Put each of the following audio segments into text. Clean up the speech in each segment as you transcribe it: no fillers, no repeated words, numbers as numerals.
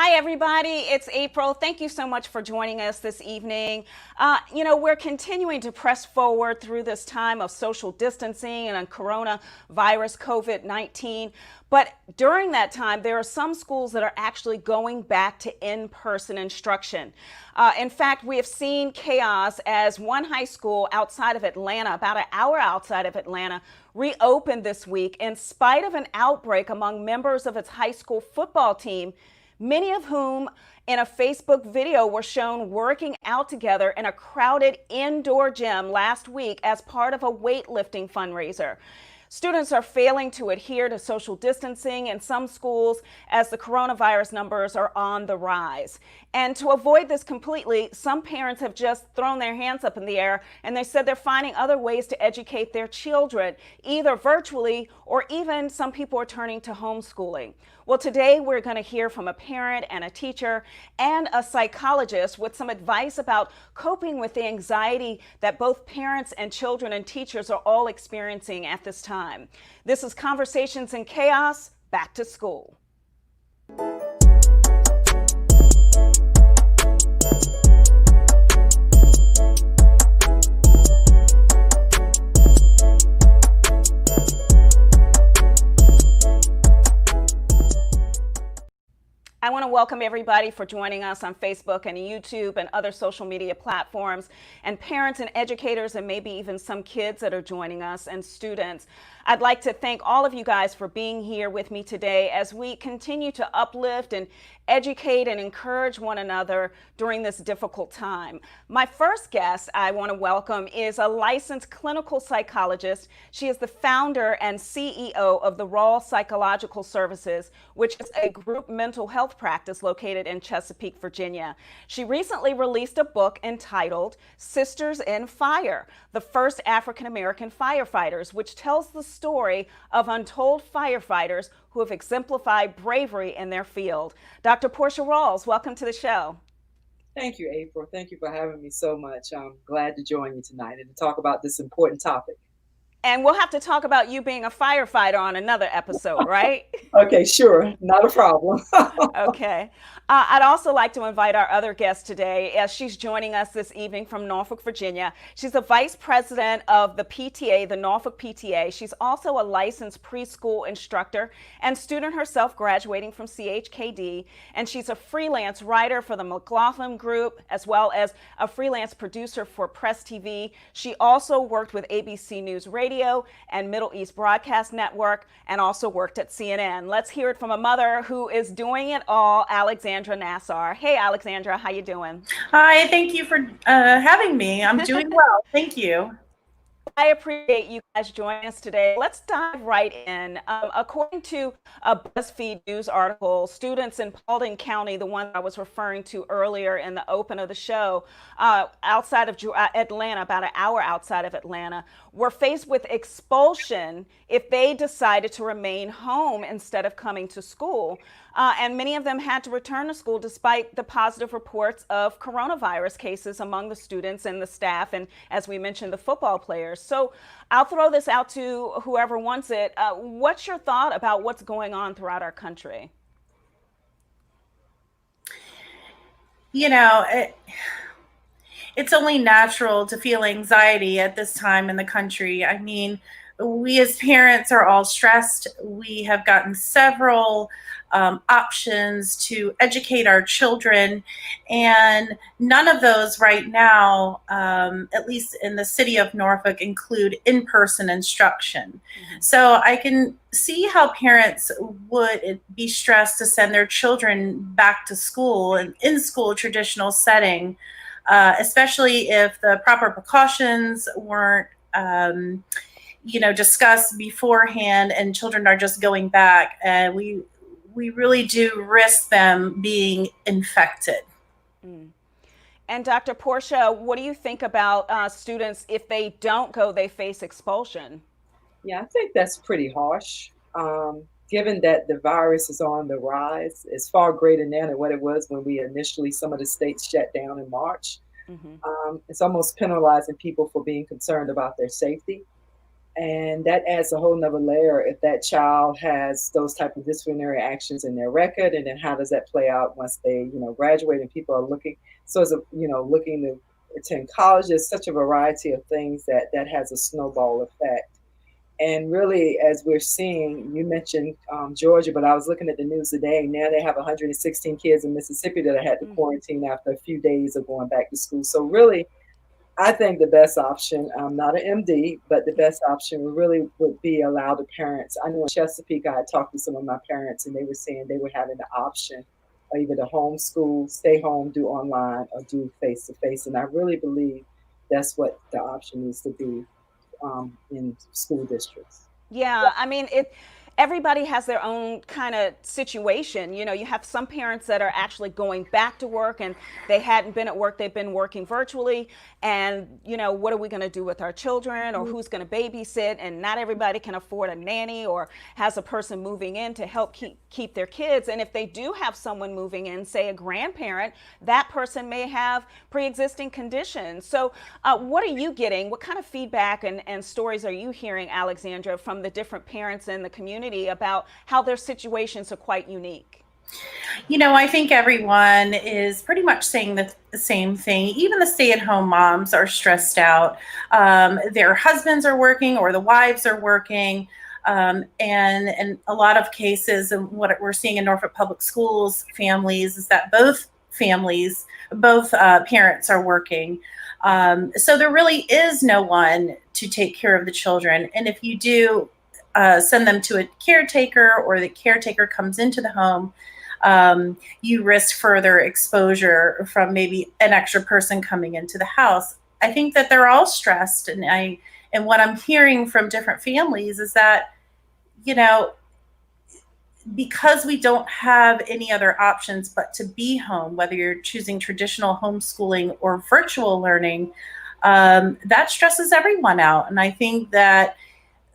Hi, everybody. It's April. Thank you so much for joining us this evening. We're continuing to press forward through this time of social distancing and coronavirus COVID-19. But during that time, there are some schools that are actually going back to in-person instruction. In fact, we have seen chaos as one high school outside of Atlanta, about an hour outside of Atlanta, reopened this week in spite of an outbreak among members of its high school football team, many of whom in a Facebook video were shown working out together in a crowded indoor gym last week as part of a weightlifting fundraiser. Students are failing to adhere to social distancing in some schools as the coronavirus numbers are on the rise. And to avoid this completely, some parents have just thrown their hands up in the air and they said they're finding other ways to educate their children, either virtually or even some people are turning to homeschooling. Well, today we're going to hear from a parent and a teacher and a psychologist with some advice about coping with the anxiety that both parents and children and teachers are all experiencing at this time. This is Conversations in Chaos, Back to School. I want to welcome everybody for joining us on Facebook and YouTube and other social media platforms, and parents and educators and maybe even some kids that are joining us and students. I'd like to thank all of you guys for being here with me today as we continue to uplift and educate and encourage one another during this difficult time. My first guest I want to welcome is a licensed clinical psychologist. She is the founder and CEO of the Raw Psychological Services, which is a group mental health practice located in Chesapeake, Virginia. She recently released a book entitled Sisters in Fire, the First African American Firefighters, which tells the story of untold firefighters who have exemplified bravery in their field. Dr. Portia Rawls, welcome to the show. Thank you, April. Thank you for having me so much. I'm glad to join you tonight and to talk about this important topic. And we'll have to talk about you being a firefighter on another episode, right? Okay, sure. Not a problem. Okay. I'd also like to invite our other guest today as she's joining us this evening from Norfolk, Virginia. She's the vice president of the PTA, the Norfolk PTA. She's also a licensed preschool instructor and student herself graduating from CHKD. And she's a freelance writer for the McLaughlin Group, as well as a freelance producer for Press TV. She also worked with ABC News Radio and Middle East Broadcast Network and also worked at CNN. Let's hear it from a mother who is doing it all, Alexandra Nassar. Hey, Alexandra, how you doing? Hi, thank you for having me. I'm doing well. Thank you. I appreciate you guys joining us today. Let's dive right in. According to a BuzzFeed news article, students in Paulding County, the one I was referring to earlier in the open of the show, outside of Atlanta, about an hour outside of Atlanta, were faced with expulsion if they decided to remain home instead of coming to school. And many of them had to return to school despite the positive reports of coronavirus cases among the students and the staff, and as we mentioned, the football players. So I'll throw this out to whoever wants it. What's your thought about what's going on throughout our country? You know, it's only natural to feel anxiety at this time in the country. I mean, we as parents are all stressed. We have gotten several options to educate our children, and none of those right now, at least in the city of Norfolk, include in-person instruction. Mm-hmm. So I can see how parents would be stressed to send their children back to school and in-school traditional setting, especially if the proper precautions weren't discussed beforehand and children are just going back, and we really do risk them being infected. Mm. And Dr. Portia, what do you think about students, if they don't go, they face expulsion? Yeah, I think that's pretty harsh. Given that the virus is on the rise, it's far greater now than what it was when some of the states shut down in March. Mm-hmm. It's almost penalizing people for being concerned about their safety. And that adds a whole nother layer if that child has those type of disciplinary actions in their record, and then how does that play out once they, graduate and people are looking. So as a, looking to attend college, there's such a variety of things that has a snowball effect. And really, as we're seeing, you mentioned Georgia, but I was looking at the news today. Now they have 116 kids in Mississippi that had to quarantine after a few days of going back to school. So really, I think the best option, I'm not an MD, but the best option really would be allow the parents. I know in Chesapeake, I had talked to some of my parents and they were saying they were having the option of either to homeschool, stay home, do online, or do face to face. And I really believe that's what the option needs to be in school districts. Yeah, I mean, everybody has their own kind of situation. You have some parents that are actually going back to work and they hadn't been at work, they've been working virtually. And, what are we going to do with our children, or who's going to babysit? And not everybody can afford a nanny or has a person moving in to help keep their kids. And if they do have someone moving in, say a grandparent, that person may have pre-existing conditions. So what are you getting? What kind of feedback and stories are you hearing, Alexandra, from the different parents in the community about how their situations are quite unique? I think everyone is pretty much saying the same thing. Even the stay-at-home moms are stressed out. Their husbands are working or the wives are working. And in a lot of cases, and what we're seeing in Norfolk Public Schools families is that both parents are working. So there really is no one to take care of the children. And if you do send them to a caretaker, or the caretaker comes into the home, you risk further exposure from maybe an extra person coming into the house. I think that they're all stressed, and what I'm hearing from different families is that, because we don't have any other options but to be home, whether you're choosing traditional homeschooling or virtual learning, that stresses everyone out. And I think that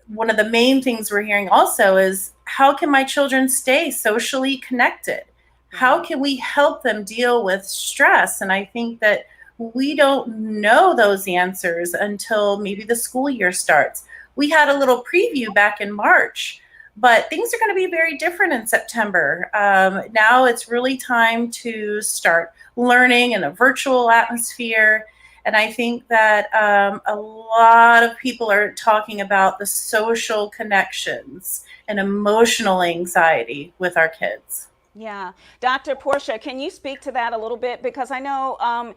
one of the main things we're hearing also is, how can my children stay socially connected? How can we help them deal with stress? And I think that we don't know those answers until maybe the school year starts. We had a little preview back in March, but things are going to be very different in September. Now it's really time to start learning in a virtual atmosphere. And I think that a lot of people are talking about the social connections and emotional anxiety with our kids. Yeah. Dr. Portia, can you speak to that a little bit? Because I know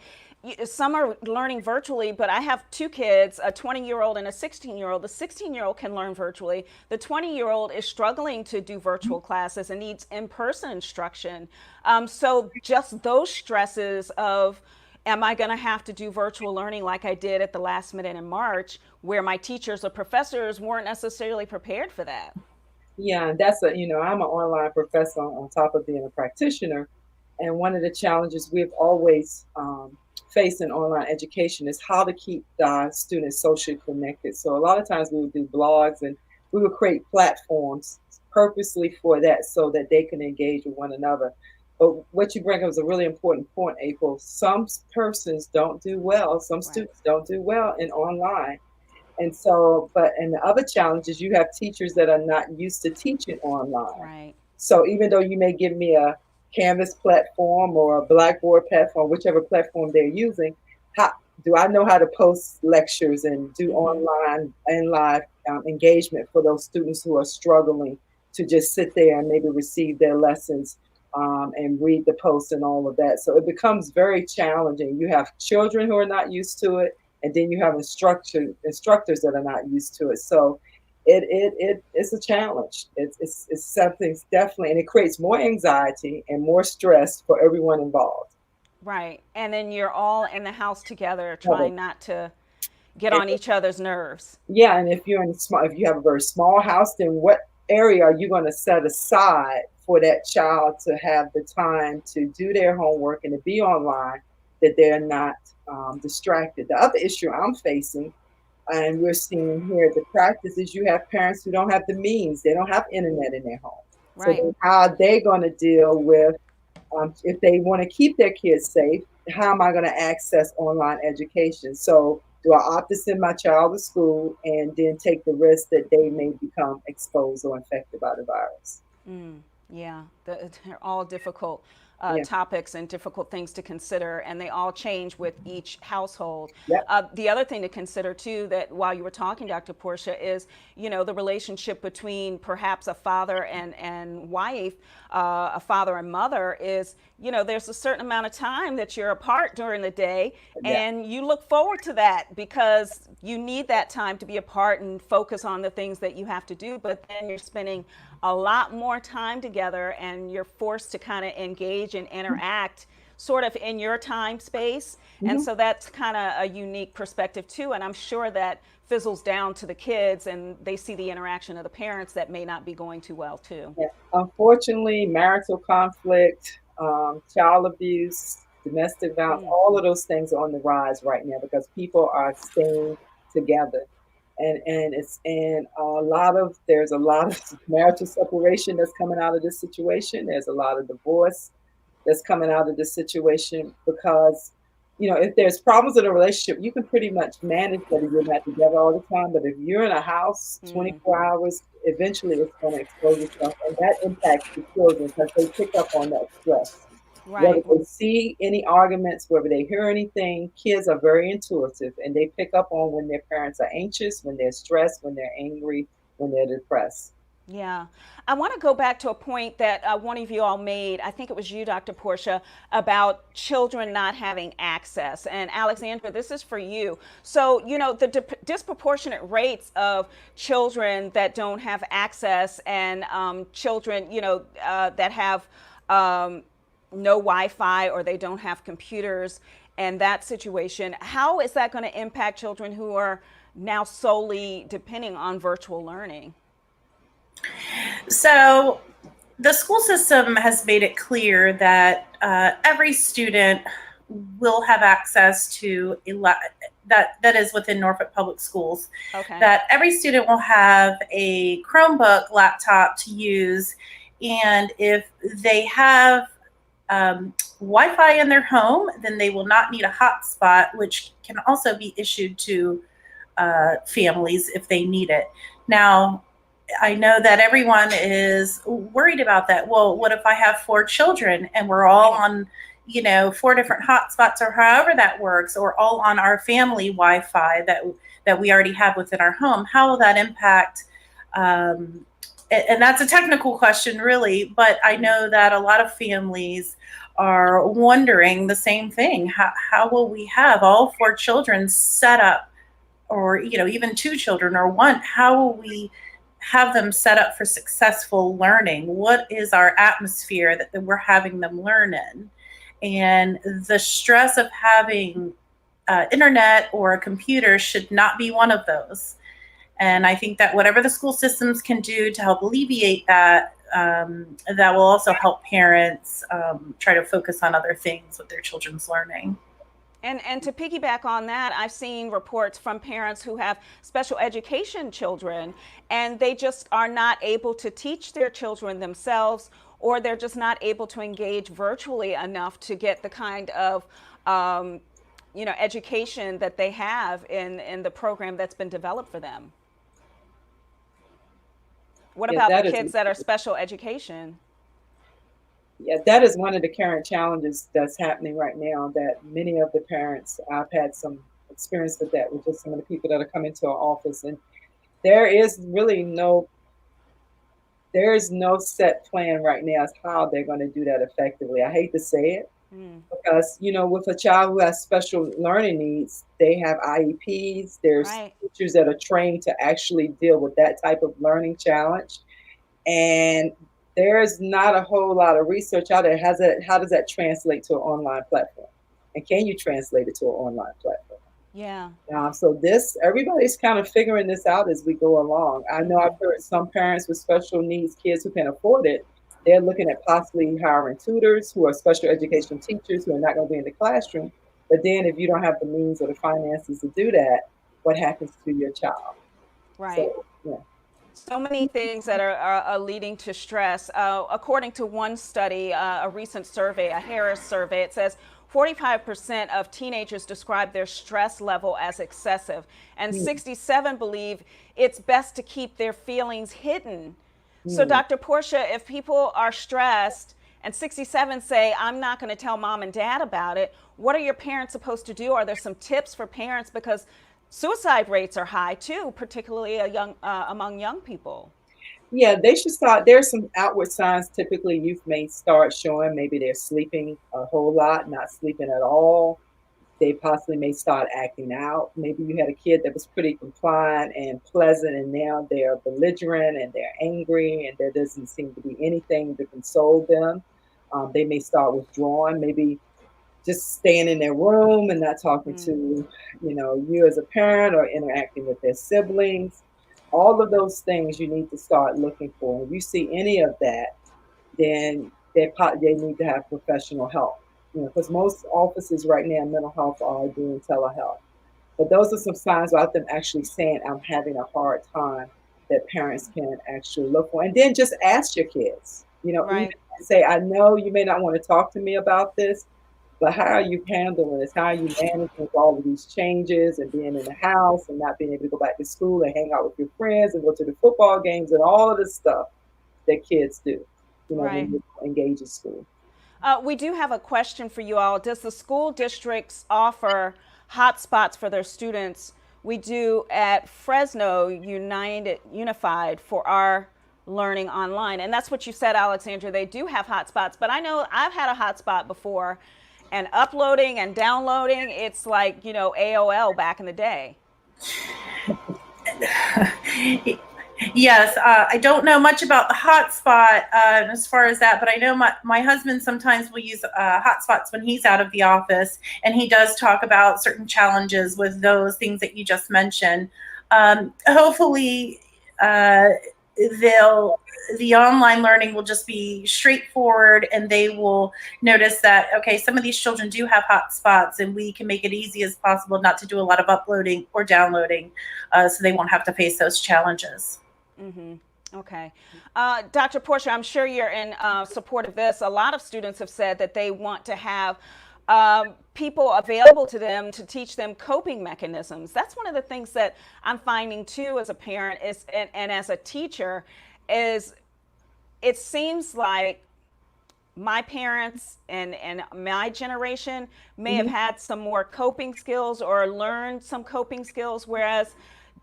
some are learning virtually, but I have two kids, a 20-year-old and a 16-year-old. The 16-year-old can learn virtually. The 20-year-old is struggling to do virtual classes and needs in-person instruction. So just those stresses of, am I going to have to do virtual learning like I did at the last minute in March, where my teachers or professors weren't necessarily prepared for that? Yeah, that's I'm an online professor on top of being a practitioner. And one of the challenges we've always faced in online education is how to keep the students socially connected. So a lot of times we would do blogs and we would create platforms purposely for that so that they can engage with one another. But what you bring up is a really important point, April. Some persons don't do well. Some students don't do well in online. And so, and the other challenge is you have teachers that are not used to teaching online. Right. So even though you may give me a Canvas platform or a Blackboard platform, whichever platform they're using, how do I know how to post lectures and do online and live engagement for those students who are struggling to just sit there and maybe receive their lessons and read the posts and all of that. So it becomes very challenging. You have children who are not used to it, and then you have instructors that are not used to it. So it's a challenge. It's something definitely, and it creates more anxiety and more stress for everyone involved. Right. And then you're all in the house together trying not to get on each other's nerves. Yeah, and if you have a very small house, then what area are you going to set aside for that child to have the time to do their homework and to be online, that they're not distracted? The other issue I'm facing, and we're seeing here at the practice, is you have parents who don't have the means. They don't have internet in their home. Right. So how are they going to deal with, if they want to keep their kids safe, how am I going to access online education? So Do I opt to send my child to school and then take the risk that they may become exposed or infected by the virus? Yeah, they're all difficult Yeah. topics and difficult things to consider, and they all change with each household. Yep. The other thing to consider too, that while you were talking, Dr. Portia, is the relationship between perhaps a father and wife, a father and mother is there's a certain amount of time that you're apart during the day, Yeah. and you look forward to that because you need that time to be apart and focus on the things that you have to do. But then you're spending a lot more time together, and you're forced to kind of engage and interact sort of in your time space. And Mhm. so that's kind of a unique perspective too. And I'm sure that fizzles down to the kids, and they see the interaction of the parents that may not be going too well too. Yeah. Unfortunately, marital conflict, child abuse, domestic violence, Mm, all of those things are on the rise right now because people are staying together. And there's a lot of marital separation that's coming out of this situation. There's a lot of divorce that's coming out of this situation because if there's problems in a relationship, you can pretty much manage that if you're not together all the time. But if you're in a house mm, 24 hours, eventually it's going to expose itself, and that impacts the children because they pick up on that stress. Whether right. they see any arguments, whether they hear anything, kids are very intuitive and they pick up on when their parents are anxious, when they're stressed, when they're angry, when they're depressed. Yeah. I want to go back to a point that one of you all made. I think it was you, Dr. Portia, about children not having access. And Alexandra, this is for you. So, the disproportionate rates of children that don't have access, and children, that have no Wi-Fi, or they don't have computers, and that situation, how is that going to impact children who are now solely depending on virtual learning? So the school system has made it clear that every student will have access to that is within Norfolk Public Schools. Okay. That every student will have a Chromebook laptop to use, and if they have Wi-Fi in their home, then they will not need a hotspot, which can also be issued to families if they need it. Now, I know that everyone is worried about that. Well, what if I have 4 children and we're all on, 4 different hotspots, or however that works, or all on our family Wi-Fi that we already have within our home? How will that impact? And that's a technical question, really, but I know that a lot of families are wondering the same thing. How will we have all 4 children set up, or even 2 children or one? How will we have them set up for successful learning? What is our atmosphere that we're having them learn in? And the stress of having internet or a computer should not be one of those. And I think that whatever the school systems can do to help alleviate that, that will also help parents try to focus on other things with their children's learning. And to piggyback on that, I've seen reports from parents who have special education children, and they just are not able to teach their children themselves, or they're just not able to engage virtually enough to get the kind of education that they have in the program that's been developed for them. What Yeah, about the that is kids that are special education? Yeah, that is one of the current challenges that's happening right now. That many of the parents, I've had some experience with that with just some of the people that are coming to our office, and there is really there's no set plan right now as how they're going to do that effectively. I hate to say it Mm, because with a child who has special learning needs, they have IEPs. There's right. teachers that are trained to actually deal with that type of learning challenge. And there's not a whole lot of research out there. How does that translate to an online platform? And can you translate it to an online platform? Yeah. So everybody's kind of figuring this out as we go along. I know I've Hmm. heard some parents with special needs kids who can afford it. They're looking at possibly hiring tutors who are special education teachers who are not going to be in the classroom. But then if you don't have the means or the finances to do that, what happens to your child? Right. So, yeah. So many things that are leading to stress. According to one study, a recent survey, a Harris survey, it says 45% of teenagers describe their stress level as excessive, and 67 believe it's best to keep their feelings hidden. So, Dr. Portia, if people are stressed and 67 say, I'm not going to tell mom and dad about it, what are your parents supposed to do? Are there some tips for parents? Because suicide rates are high too, particularly among young people. Yeah, they should start. There's some outward signs typically youth may start showing. Maybe they're sleeping a whole lot, not sleeping at all. They possibly may start acting out. Maybe you had a kid that was pretty compliant and pleasant, and now they're belligerent and they're angry, and there doesn't seem to be anything to console them. They may start withdrawing, maybe just staying in their room and not talking to, you as a parent, or interacting with their siblings. All of those things you need to start looking for. If you see any of that, then they need to have professional help. Because most offices right now in mental health are doing telehealth. But those are some signs without them actually saying, I'm having a hard time, that parents can actually look for. And then just ask your kids, even Right. say, I know you may not want to talk to me about this, but how are you handling this? How are you managing all of these changes and being in the house and not being able to go back to school and hang out with your friends and go to the football games and all of this stuff that kids do, Right. when you engage in school. We do have a question for you all. Does the school districts offer hotspots for their students? We do at Fresno Unified for our learning online. And that's what you said, Alexandra. They do have hotspots, but I know I've had a hotspot before, and uploading and downloading, it's like, AOL back in the day. Yes, I don't know much about the hotspot as far as that, but I know my husband sometimes will use hotspots when he's out of the office, and he does talk about certain challenges with those things that you just mentioned. Hopefully, the online learning will just be straightforward, and they will notice that, okay, some of these children do have hotspots, and we can make it easy as possible not to do a lot of uploading or downloading, so they won't have to face those challenges. Okay. Dr. Portia, I'm sure you're in support of this. A lot of students have said that they want to have people available to them to teach them coping mechanisms. That's one of the things that I'm finding too as a parent and as a teacher is it seems like my parents and my generation may have had some more coping skills or learned some coping skills, whereas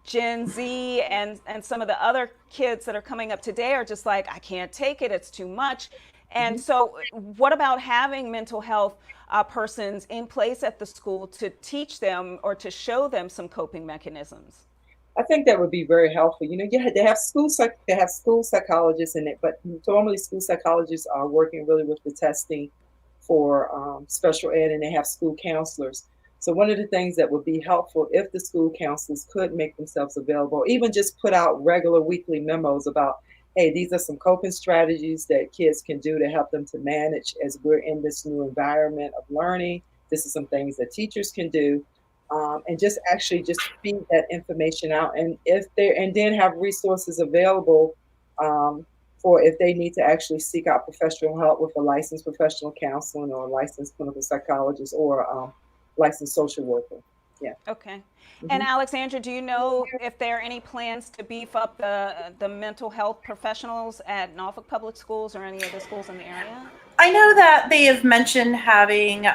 Gen Z and some of the other kids that are coming up today are just like, I can't take it, it's too much. And so what about having mental health persons in place at the school to teach them or to show them some coping mechanisms? I think that would be very helpful. They have school psychologists in it, but normally school psychologists are working really with the testing for special ed, and they have school counselors. So one of the things that would be helpful if the school counselors could make themselves available, even just put out regular weekly memos about, hey, these are some coping strategies that kids can do to help them to manage as we're in this new environment of learning. This is some things that teachers can do. And just feed that information out, and then have resources available for if they need to actually seek out professional help with a licensed professional counselor or a licensed clinical psychologist or licensed social worker. Yeah. Okay. And Alexandra, do you know if there are any plans to beef up the mental health professionals at Norfolk Public Schools or any of the schools in the area? I know that they have mentioned having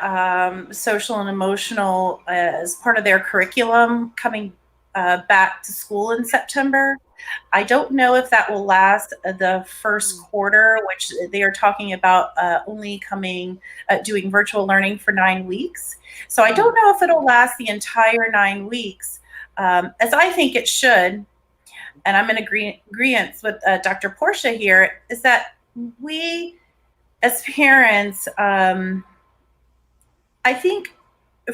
social and emotional as part of their curriculum coming back to school in September. I don't know if that will last the first quarter, which they are talking about only doing virtual learning for 9 weeks. So I don't know if it'll last the entire 9 weeks, as I think it should. And I'm in agreement with Dr. Portia here, is that we, as parents, I think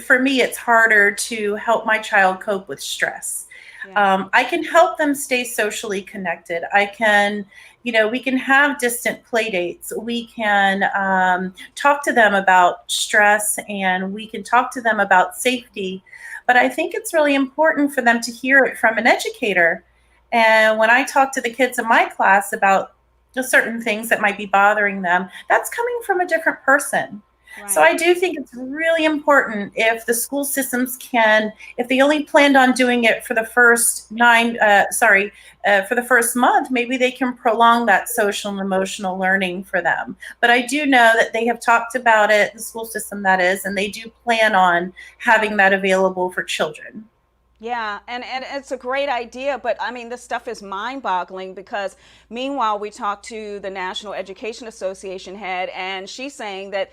for me, it's harder to help my child cope with stress. Yeah. I can help them stay socially connected. I can, we can have distant play dates. We can talk to them about stress, and we can talk to them about safety. But I think it's really important for them to hear it from an educator. And when I talk to the kids in my class about certain things that might be bothering them, that's coming from a different person. So Right. I do think it's really important if the school systems can, if they only planned on doing it for the first for the first month, maybe they can prolong that social and emotional learning for them. But I do know that they have talked about it, the school system that is, and they do plan on having that available for children. Yeah, and it's a great idea, but I mean, this stuff is mind-boggling because meanwhile, we talked to the National Education Association head, and she's saying that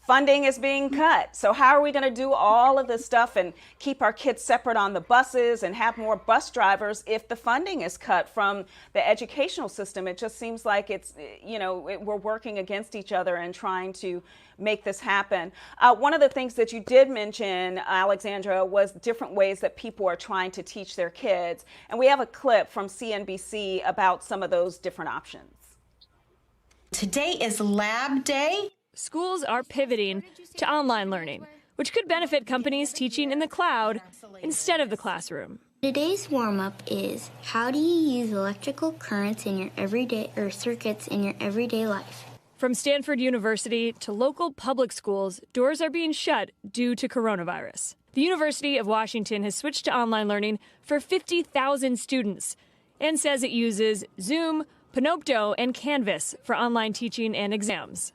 funding is being cut. So how are we going to do all of this stuff and keep our kids separate on the buses and have more bus drivers if the funding is cut from the educational system? It just seems like it's, we're working against each other and trying to make this happen. One of the things that you did mention, Alexandra, was different ways that people are trying to teach their kids. And we have a clip from CNBC about some of those different options. Today is lab day. Schools are pivoting to online learning, which could benefit companies teaching in the cloud instead of the classroom. Today's warm-up is, how do you use electrical currents in your everyday or circuits in your everyday life? From Stanford University to local public schools, doors are being shut due to coronavirus. The University of Washington has switched to online learning for 50,000 students and says it uses Zoom, Panopto, and Canvas for online teaching and exams.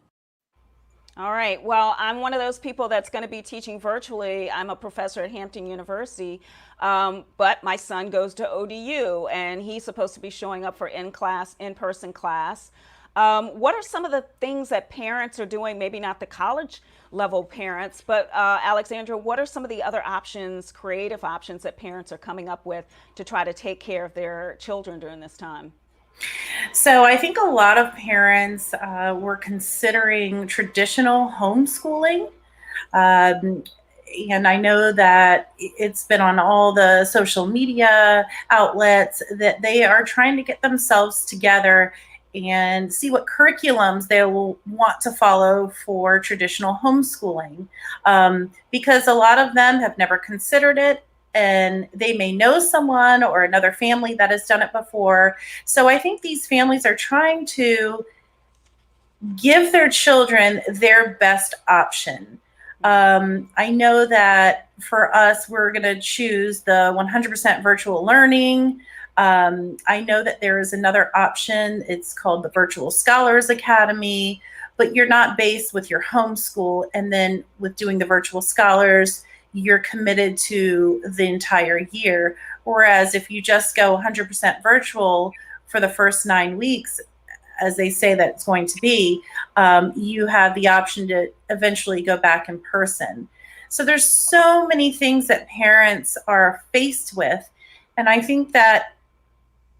All right. Well, I'm one of those people that's going to be teaching virtually. I'm a professor at Hampton University, but my son goes to ODU, and he's supposed to be showing up for in-person class. What are some of the things that parents are doing? Maybe not the college level parents, but Alexandra, what are some of the other options, creative options that parents are coming up with to try to take care of their children during this time? So I think a lot of parents were considering traditional homeschooling. And I know that it's been on all the social media outlets that they are trying to get themselves together and see what curriculums they will want to follow for traditional homeschooling. Because a lot of them have never considered it, and they may know someone or another family that has done it before. So I think these families are trying to give their children their best option. I know that for us, we're going to choose the 100% virtual learning. I know that there is another option. It's called the Virtual Scholars Academy, but you're not based with your homeschool. And then with doing the Virtual Scholars, you're committed to the entire year. Whereas if you just go 100% virtual for the first 9 weeks, as they say that it's going to be, you have the option to eventually go back in person. So there's so many things that parents are faced with. And I think that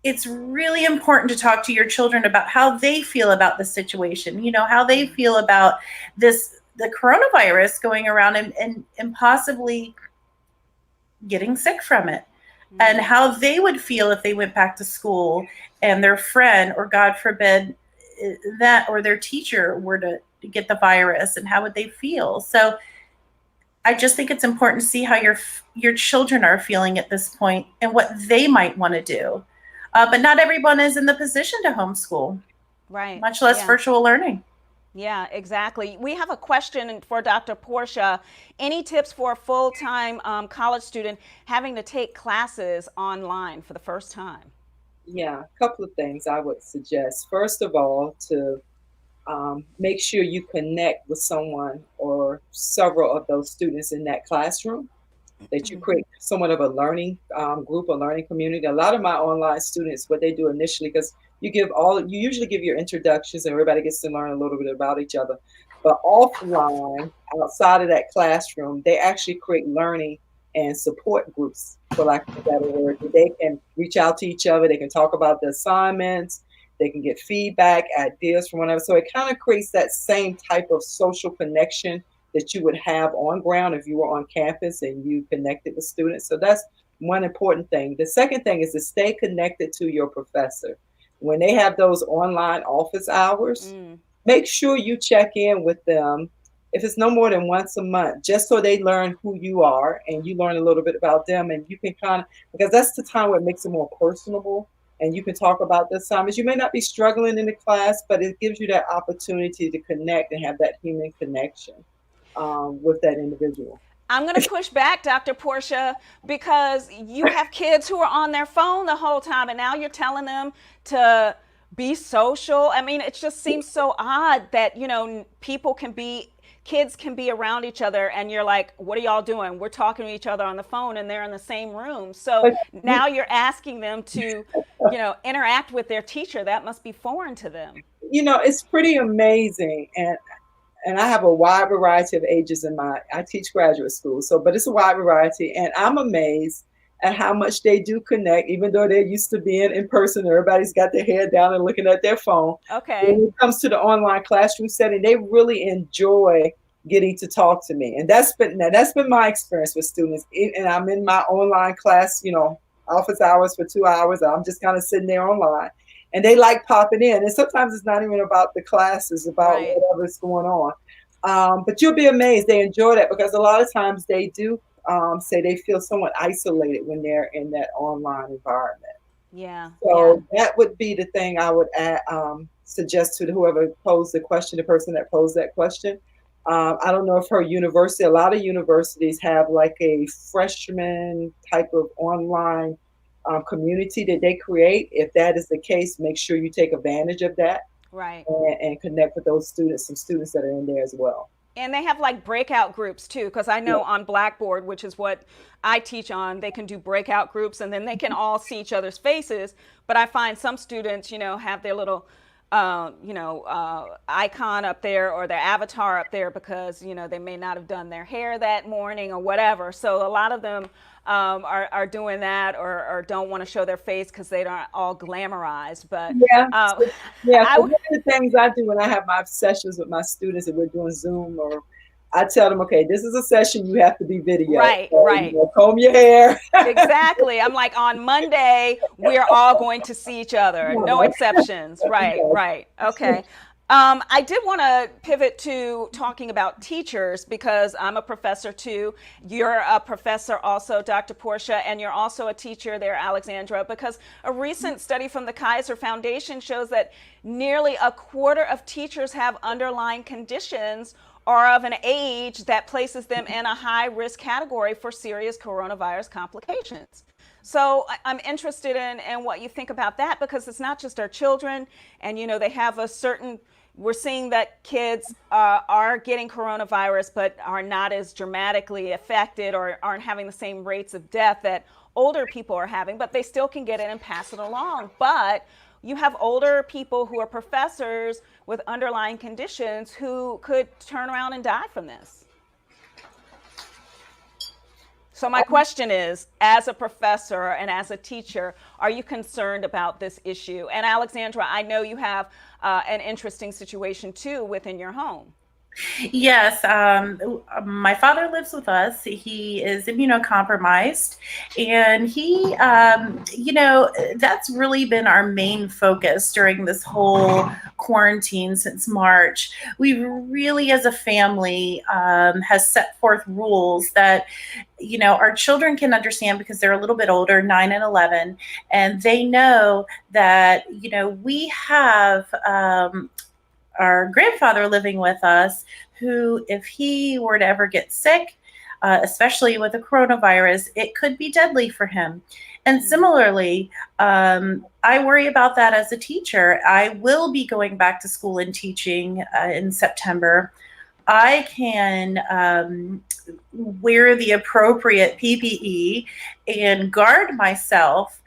it's really important to talk to your children about how they feel about the situation, how they feel about the coronavirus going around and possibly getting sick from it, and how they would feel if they went back to school and their friend, or God forbid, that or their teacher were to get the virus, and how would they feel? So I just think it's important to see how your children are feeling at this point and what they might want to do. But not everyone is in the position to homeschool, Right. much less virtual learning. Yeah, exactly. We have a question for Dr. Portia. Any tips for a full-time college student having to take classes online for the first time? Yeah, a couple of things I would suggest. First of all, to make sure you connect with someone or several of those students in that classroom, that you create somewhat of a learning group, a learning community. A lot of my online students, what they do initially, because you usually give your introductions and everybody gets to learn a little bit about each other. But offline, outside of that classroom, they actually create learning and support groups, for lack of a better word. They can reach out to each other. They can talk about the assignments. They can get feedback, ideas from one another. So it kind of creates that same type of social connection that you would have on ground if you were on campus and you connected with students. So that's one important thing. The second thing is to stay connected to your professor. When they have those online office hours, make sure you check in with them if it's no more than once a month, just so they learn who you are and you learn a little bit about them, and you can because that's the time where it makes it more personable and you can talk about the assignments. You may not be struggling in the class, but it gives you that opportunity to connect and have that human connection. with that individual. I'm going to push back, Dr. Portia, because you have kids who are on their phone the whole time, and now you're telling them to be social. I mean, it just seems so odd that, kids can be around each other, and you're like, what are y'all doing? We're talking to each other on the phone, and they're in the same room. So now you're asking them to, interact with their teacher. That must be foreign to them. It's pretty amazing. And I have a wide variety of ages I teach graduate school. But it's a wide variety. And I'm amazed at how much they do connect, even though they're used to being in person. Everybody's got their head down and looking at their phone. Okay. When it comes to the online classroom setting, they really enjoy getting to talk to me. And that's been my experience with students. And I'm in my online class, office hours for 2 hours. I'm just kind of sitting there online. And they like popping in. And sometimes it's not even about the class, it's about whatever's going on. But you'll be amazed. They enjoy that because a lot of times they do say they feel somewhat isolated when they're in that online environment. Yeah. So that would be the thing I would suggest to whoever posed the question, the person that posed that question. I don't know if a lot of universities have like a freshman type of online community that they create. If that is the case, make sure you take advantage of that. Right. And connect with those students, some students that are in there as well. And they have like breakout groups too, because I know on Blackboard, which is what I teach on, they can do breakout groups and then they can all see each other's faces. But I find some students, have their little, icon up there or their avatar up there because, they may not have done their hair that morning or whatever. So a lot of them are doing that or don't want to show their face because they aren't all glamorized. But so one of the things I do when I have my sessions with my students and we're doing Zoom, or I tell them, okay, this is a session, you have to be video. Right, so, right. Comb your hair. Exactly. I'm like, on Monday, we're all going to see each other. No exceptions. Right, right. Okay. I did want to pivot to talking about teachers because I'm a professor too. You're a professor also, Dr. Portia, and you're also a teacher there, Alexandra, because a recent study from the Kaiser Foundation shows that nearly a quarter of teachers have underlying conditions or of an age that places them in a high risk category for serious coronavirus complications. So I'm interested in what you think about that because it's not just our children and, they have we're seeing that kids are getting coronavirus but are not as dramatically affected or aren't having the same rates of death that older people are having, but they still can get it and pass it along. But you have older people who are professors with underlying conditions who could turn around and die from this. So my question is, as a professor and as a teacher, are you concerned about this issue? And Alexandra, I know you have an interesting situation too within your home. Yes, my father lives with us. He is immunocompromised, and he, that's really been our main focus during this whole quarantine since March. We really, as a family, has set forth rules that, our children can understand because they're a little bit older, 9 and 11, and they know that, we have our grandfather living with us, who, if he were to ever get sick, especially with the coronavirus, it could be deadly for him. And similarly, I worry about that as a teacher. I will be going back to school and teaching in September. I can wear the appropriate PPE and guard myself.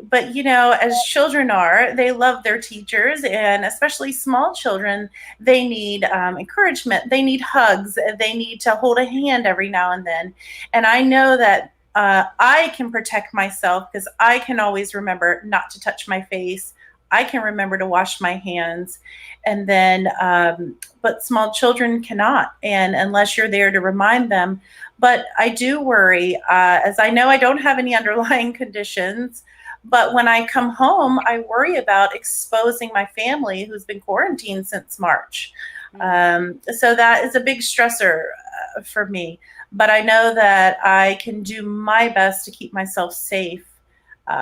But, as children they love their teachers, and especially small children, they need encouragement. They need hugs. They need to hold a hand every now and then. And I know that I can protect myself because I can always remember not to touch my face. I can remember to wash my hands. And then, but small children cannot, and unless you're there to remind them. But I do worry, as I know I don't have any underlying conditions. But when I come home, I worry about exposing my family who's been quarantined since March. So that is a big stressor for me. But I know that I can do my best to keep myself safe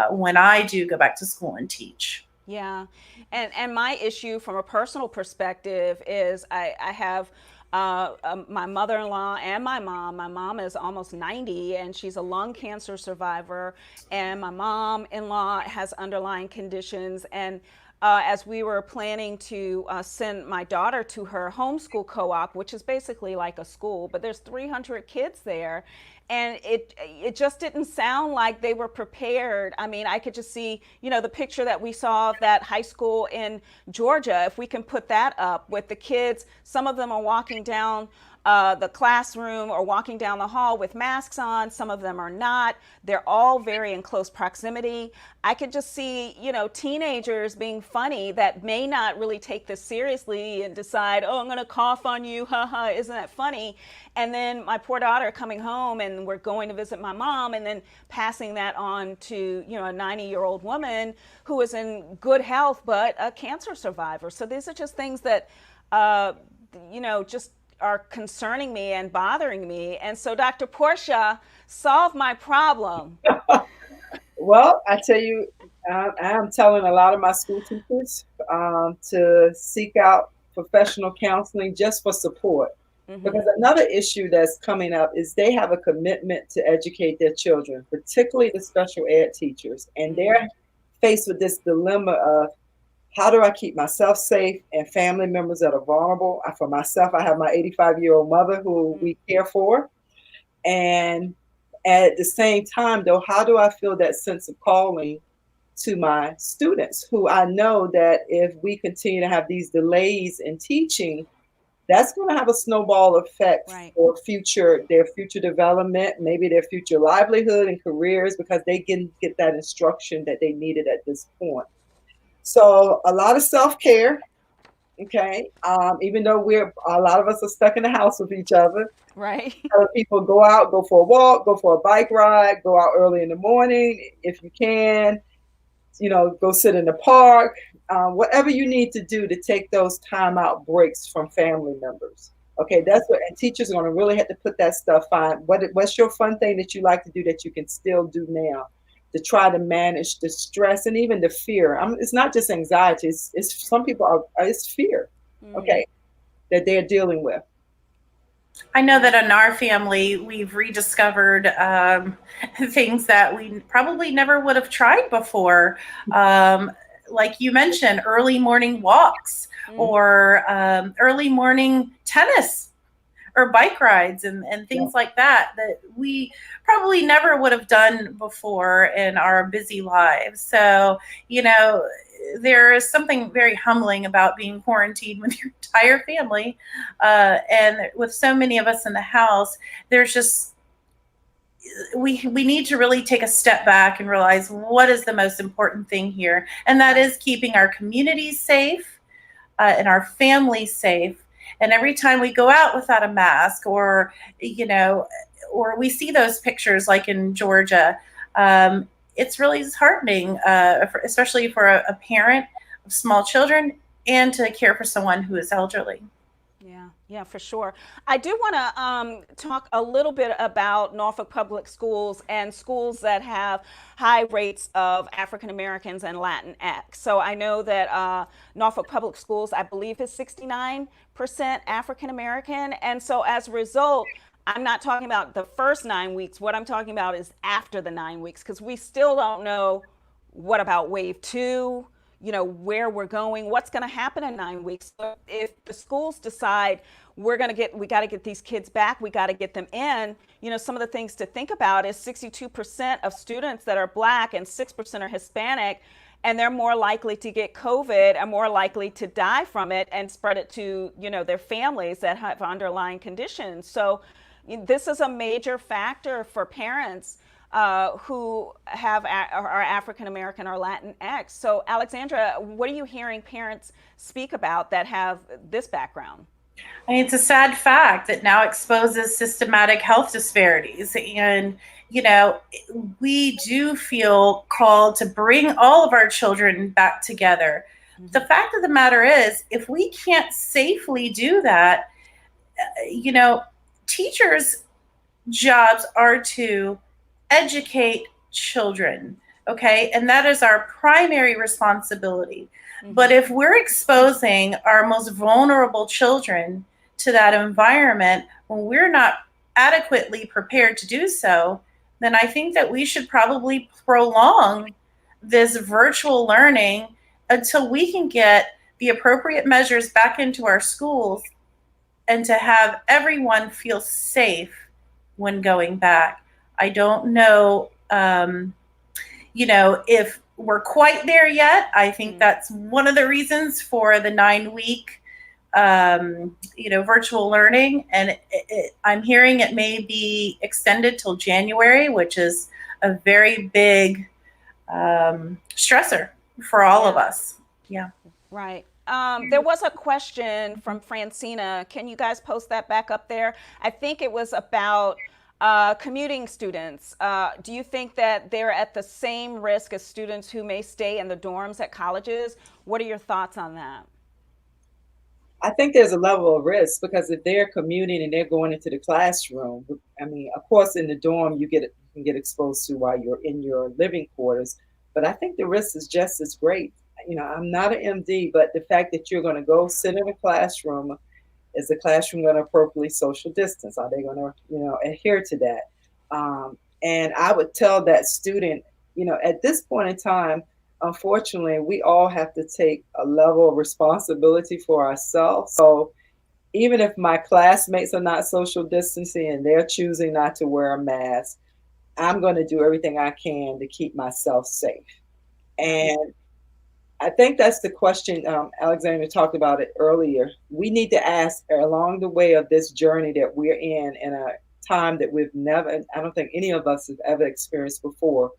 when I do go back to school and teach. Yeah. And my issue from a personal perspective is I have my mother-in-law and my mom. My mom is almost 90 and she's a lung cancer survivor, and my mom-in-law has underlying conditions. And as we were planning to send my daughter to her homeschool co-op, which is basically like a school, but there's 300 kids there, and it just didn't sound like they were prepared. I mean, I could just see, the picture that we saw of that high school in Georgia. If we can put that up with the kids, some of them are walking down the classroom or walking down the hall with masks on. Some of them are not. They're all very in close proximity. I could just see, teenagers being funny that may not really take this seriously and decide, oh, I'm going to cough on you. Haha, isn't that funny? And then my poor daughter coming home, and we're going to visit my mom, and then passing that on to, a 90-year-old woman who is in good health, but a cancer survivor. So these are just things that, just are concerning me and bothering me. And so, Dr. Portia, solve my problem. Well, I tell you, I am telling a lot of my school teachers to seek out professional counseling just for support. Mm-hmm. Because another issue that's coming up is they have a commitment to educate their children, particularly the special ed teachers. And they're faced with this dilemma of, how do I keep myself safe and family members that are vulnerable? For myself, I have my 85-year-old mother who we care for. And at the same time, though, how do I feel that sense of calling to my students, who I know that if we continue to have these delays in teaching, that's going to have a snowball effect for their future development, maybe their future livelihood and careers, because they can get that instruction that they needed at this point. So a lot of self-care, okay? Even though a lot of us are stuck in the house with each other. Right. People go out, go for a walk, go for a bike ride, go out early in the morning if you can, go sit in the park, whatever you need to do to take those time out breaks from family members. Okay, that's what, and teachers are going to really have to put that stuff on. What's your fun thing that you like to do that you can still do now, to try to manage the stress and even the fear. It's not just anxiety. It's some people it's fear, okay, that they're dealing with. I know that in our family, we've rediscovered things that we probably never would have tried before. Like you mentioned, early morning walks or early morning tennis or bike rides and things like that we probably never would have done before in our busy lives. So, there is something very humbling about being quarantined with your entire family. And with so many of us in the house, there's just, we need to really take a step back and realize what is the most important thing here. And that is keeping our communities safe and our families safe. And every time we go out without a mask or we see those pictures like in Georgia, it's really disheartening, especially for a parent of small children and to care for someone who is elderly. Yeah, for sure. I do want to talk a little bit about Norfolk Public Schools and schools that have high rates of African Americans and Latinx. So I know that Norfolk Public Schools, I believe, is 69% African American. And so as a result, I'm not talking about the first 9 weeks. What I'm talking about is after the 9 weeks, because we still don't know what about wave 2, where we're going, what's going to happen in 9 weeks. So if the schools decide we got to get these kids back, we got to get them in, some of the things to think about is 62% of students that are Black and 6% are Hispanic, and they're more likely to get COVID and more likely to die from it and spread it to, their families that have underlying conditions. So this is a major factor for parents who are African American or Latinx. So Alexandra, what are you hearing parents speak about that have this background? I mean, it's a sad fact that now exposes systematic health disparities. And, we do feel called to bring all of our children back together. Mm-hmm. The fact of the matter is, if we can't safely do that, teachers' jobs are to educate children, okay? And that is our primary responsibility. Mm-hmm. But if we're exposing our most vulnerable children to that environment when we're not adequately prepared to do so, then I think that we should probably prolong this virtual learning until we can get the appropriate measures back into our schools and to have everyone feel safe when going back. I don't know, if we're quite there yet. I think that's one of the reasons for the 9-week, virtual learning. And I'm hearing it may be extended till January, which is a very big stressor for all of us. Yeah. Right. There was a question from Francina. Can you guys post that back up there? I think it was about commuting students. Do you think that they're at the same risk as students who may stay in the dorms at colleges? What are your thoughts on that? I think there's a level of risk because if they're commuting and they're going into the classroom, I mean, of course, in the dorm, you can get exposed to while you're in your living quarters. But I think the risk is just as great. I'm not an MD, but the fact that you're going to go sit in a classroom, is the classroom going to appropriately social distance? Are they going to, adhere to that? And I would tell that student, at this point in time, unfortunately, we all have to take a level of responsibility for ourselves. So even if my classmates are not social distancing and they're choosing not to wear a mask, I'm going to do everything I can to keep myself safe. And I think that's the question. Alexandra talked about it earlier. We need to ask along the way of this journey that we're in a time that we've never, I don't think any of us have ever experienced before.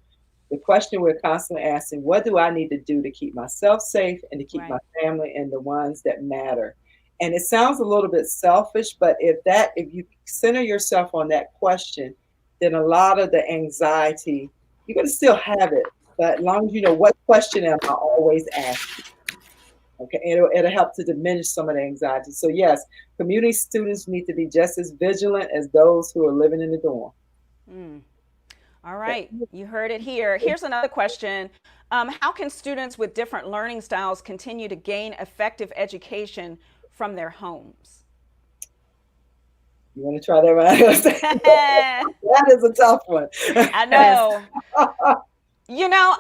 The question we're constantly asking, what do I need to do to keep myself safe and to keep my family and the ones that matter? And it sounds a little bit selfish, but if you center yourself on that question, then a lot of the anxiety, you're going to still have it. But as long as you know what question am I always asking, okay, it'll help to diminish some of the anxiety. So yes, community students need to be just as vigilant as those who are living in the dorm. All right, you heard it here. Here's another question. How can students with different learning styles continue to gain effective education from their homes? You want to try that one? That is a tough one. I know.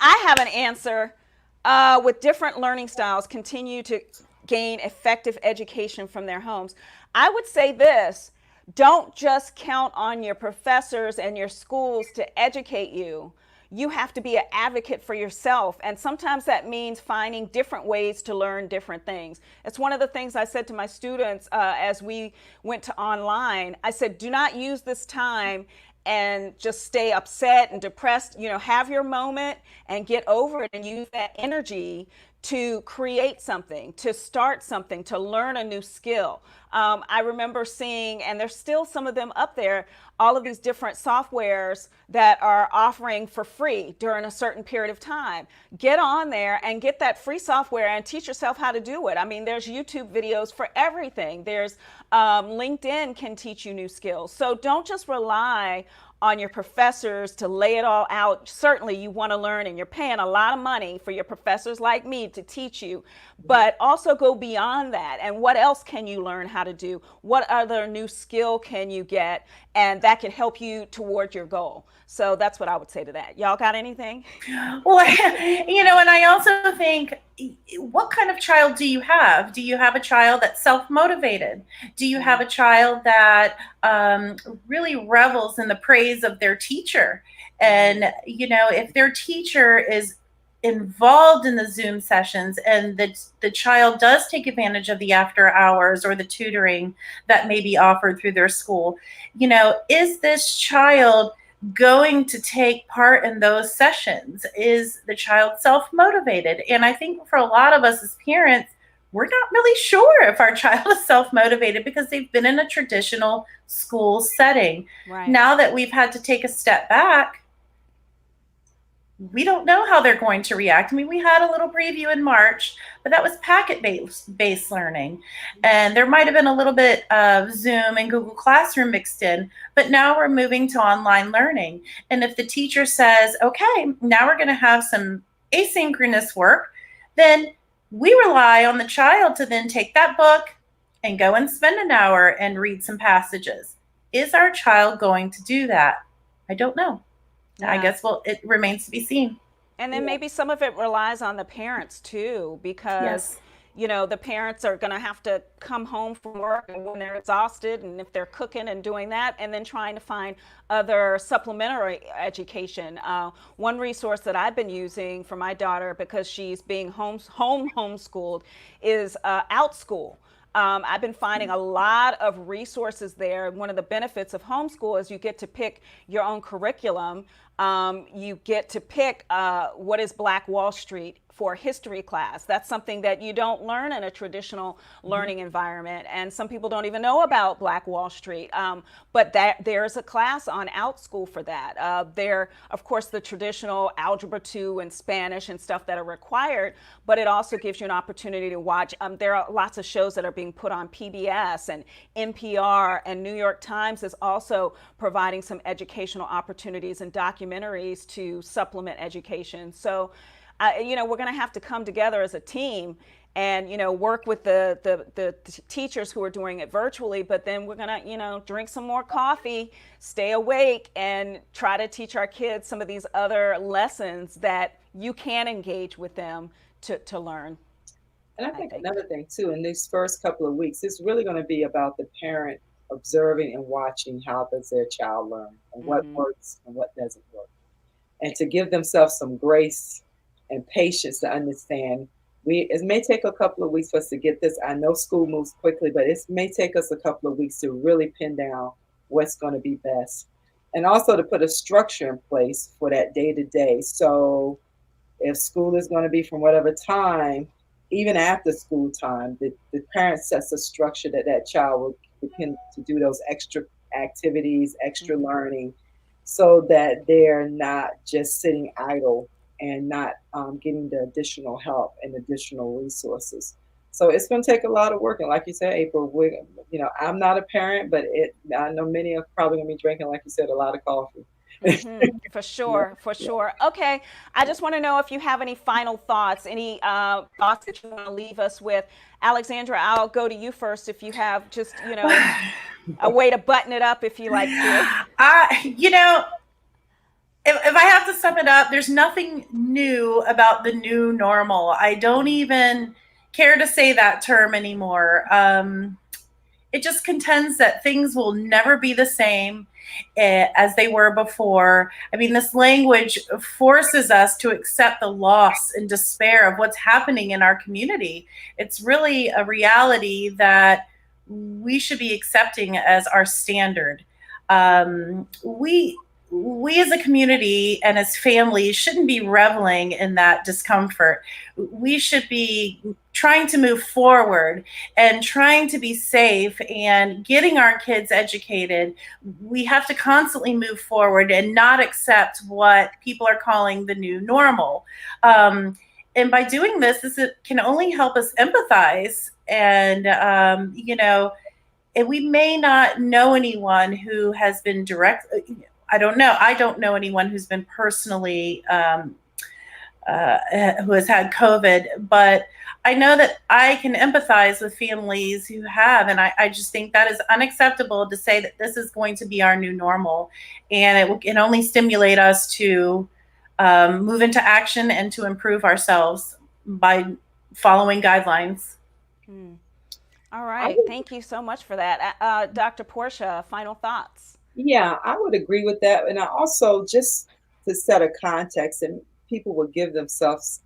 I have an answer. With different learning styles, continue to gain effective education from their homes. I would say this: don't just count on your professors and your schools to educate you. You have to be an advocate for yourself. And sometimes that means finding different ways to learn different things. It's one of the things I said to my students as we went to online. I said, do not use this time and just stay upset and depressed. Have your moment and get over it and use that energy to create something, to start something, to learn a new skill. I remember seeing, and there's still some of them up there, all of these different softwares that are offering for free during a certain period of time. Get on there and get that free software and teach yourself how to do it. I mean, there's YouTube videos for everything. There's LinkedIn can teach you new skills. So don't just rely on your professors to lay it all out. Certainly you want to learn, and you're paying a lot of money for your professors like me to teach you, but also go beyond that. And what else can you learn how to do? What other new skill can you get? And that can help you toward your goal. So that's what I would say to that. Y'all got anything? Well, and I also think, what kind of child do you have? Do you have a child that's self-motivated? Do you have a child that really revels in the praise of their teacher? And, if their teacher is involved in the Zoom sessions and the child does take advantage of the after hours or the tutoring that may be offered through their school, is this child going to take part in those sessions? Is the child self-motivated? And I think for a lot of us as parents, we're not really sure if our child is self-motivated because they've been in a traditional school setting. Right. Now that we've had to take a step back, we don't know how they're going to react. I mean, we had a little preview in March, but that was packet-based learning. And there might have been a little bit of Zoom and Google Classroom mixed in, but now we're moving to online learning. And if the teacher says, okay, now we're going to have some asynchronous work, then we rely on the child to then take that book and go and spend an hour and read some passages. Is our child going to do that? I don't know. Yeah. I guess, well, it remains to be seen. And then maybe some of it relies on the parents too, because Yes. the parents are going to have to come home from work and when they're exhausted, and if they're cooking and doing that, and then trying to find other supplementary education. One resource that I've been using for my daughter, because she's being homeschooled, is OutSchool. I've been finding a lot of resources there. One of the benefits of homeschool is you get to pick your own curriculum. You get to pick what is Black Wall Street for a history class. That's something that you don't learn in a traditional learning environment. And some people don't even know about Black Wall Street. But there's a class on OutSchool for that. There, of course, the traditional Algebra 2 and Spanish and stuff that are required, but it also gives you an opportunity to watch. There are lots of shows that are being put on PBS and NPR, and New York Times is also providing some educational opportunities and documentaries to supplement education. So, we're going to have to come together as a team and, work with the teachers who are doing it virtually, but then we're going to, drink some more coffee, stay awake, and try to teach our kids some of these other lessons that you can engage with them to learn. And I think another thing too, in these first couple of weeks, it's really going to be about the parent observing and watching how does their child learn and what works and what doesn't work. And to give themselves some grace and patience to understand. It may take a couple of weeks for us to get this. I know school moves quickly, but it may take us a couple of weeks to really pin down what's going to be best. And also to put a structure in place for that day to day. So if school is going to be from whatever time, even after school time, the parent sets a structure that child will begin to do those extra activities, extra learning, so that they're not just sitting idle and not getting the additional help and additional resources. So it's going to take a lot of work. And like you said, April, I'm not a parent, but I know many are probably going to be drinking, like you said, a lot of coffee. For sure, for sure. Okay, I just want to know if you have any final thoughts, any thoughts that you want to leave us with. Alexandra, I'll go to you first if you have just, a way to button it up if you like to. If I have to sum it up, there's nothing new about the new normal. I don't even care to say that term anymore. It just contends that things will never be the same as they were before. I mean, this language forces us to accept the loss and despair of what's happening in our community. It's really a reality that we should be accepting as our standard. We as a community and as families shouldn't be reveling in that discomfort. We should be trying to move forward and trying to be safe and getting our kids educated. We have to constantly move forward and not accept what people are calling the new normal. And by doing this, can only help us empathize. And, and we may not know anyone who has been I don't know. I don't know anyone who's been personally who has had COVID, but I know that I can empathize with families who have, and I just think that is unacceptable to say that this is going to be our new normal, and it can only stimulate us to move into action and to improve ourselves by following guidelines. All right. Thank you so much for that. Dr. Portia, final thoughts. Yeah, I would agree with that. And I also, just to set a context, and people will give themselves,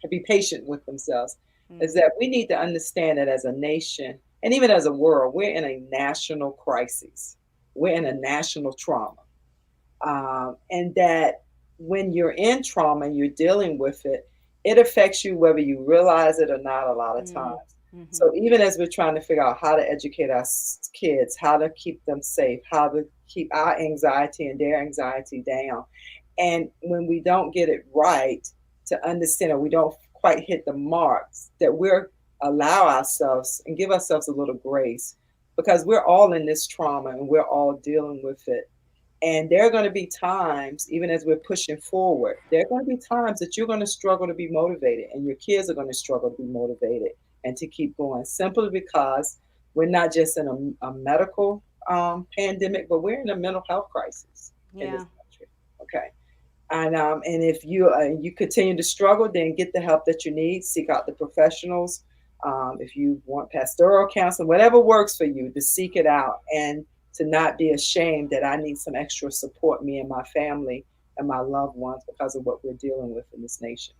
be patient with themselves, is that we need to understand that as a nation, and even as a world, we're in a national crisis. We're in a national trauma. And that when you're in trauma and you're dealing with it, it affects you whether you realize it or not a lot of times. So even as we're trying to figure out how to educate our kids, how to keep them safe, how to keep our anxiety and their anxiety down, and when we don't get it right, to understand or we don't quite hit the marks, that we're allow ourselves and give ourselves a little grace, because we're all in this trauma and we're all dealing with it. And there are going to be times, even as we're pushing forward, there are going to be times that you're going to struggle to be motivated, and your kids are going to struggle to be motivated. and to keep going, simply because we're not just in a medical pandemic, but we're in a mental health crisis in this country. Okay. And if you continue to struggle, then get the help that you need. Seek out the professionals. If you want pastoral counseling, whatever works for you, to seek it out and to not be ashamed that I need some extra support, me and my family and my loved ones, because of what we're dealing with in this nation.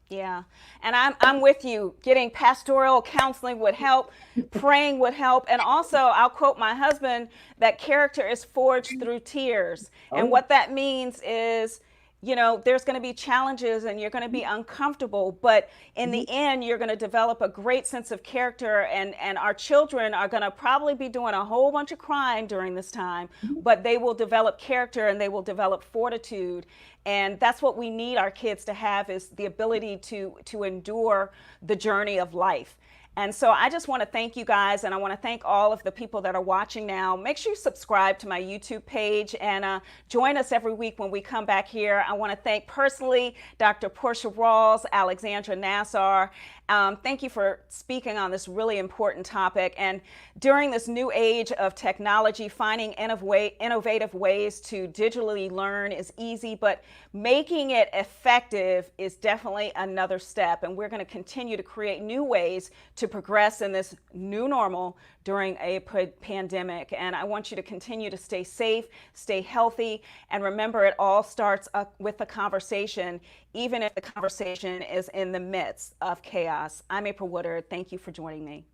Yeah, and I'm with you. Getting pastoral counseling would help, praying would help, and also I'll quote my husband that character is forged through tears. And what that means is, there's going to be challenges and you're going to be uncomfortable, but in the end, you're going to develop a great sense of character, and our children are going to probably be doing a whole bunch of crying during this time, but they will develop character and they will develop fortitude. And that's what we need our kids to have, is the ability to endure the journey of life. And so I just want to thank you guys, and I want to thank all of the people that are watching now. Make sure you subscribe to my YouTube page and join us every week when we come back here. I want to thank personally Dr. Portia and Alexandra Nassar. Thank you for speaking on this really important topic. And during this new age of technology, finding innovative ways to digitally learn is easy, but making it effective is definitely another step. And we're going to continue to create new ways to progress in this new normal during a pandemic. And I want you to continue to stay safe, stay healthy, and remember, it all starts with a conversation, even if the conversation is in the midst of chaos. I'm April Woodard. Thank you for joining me.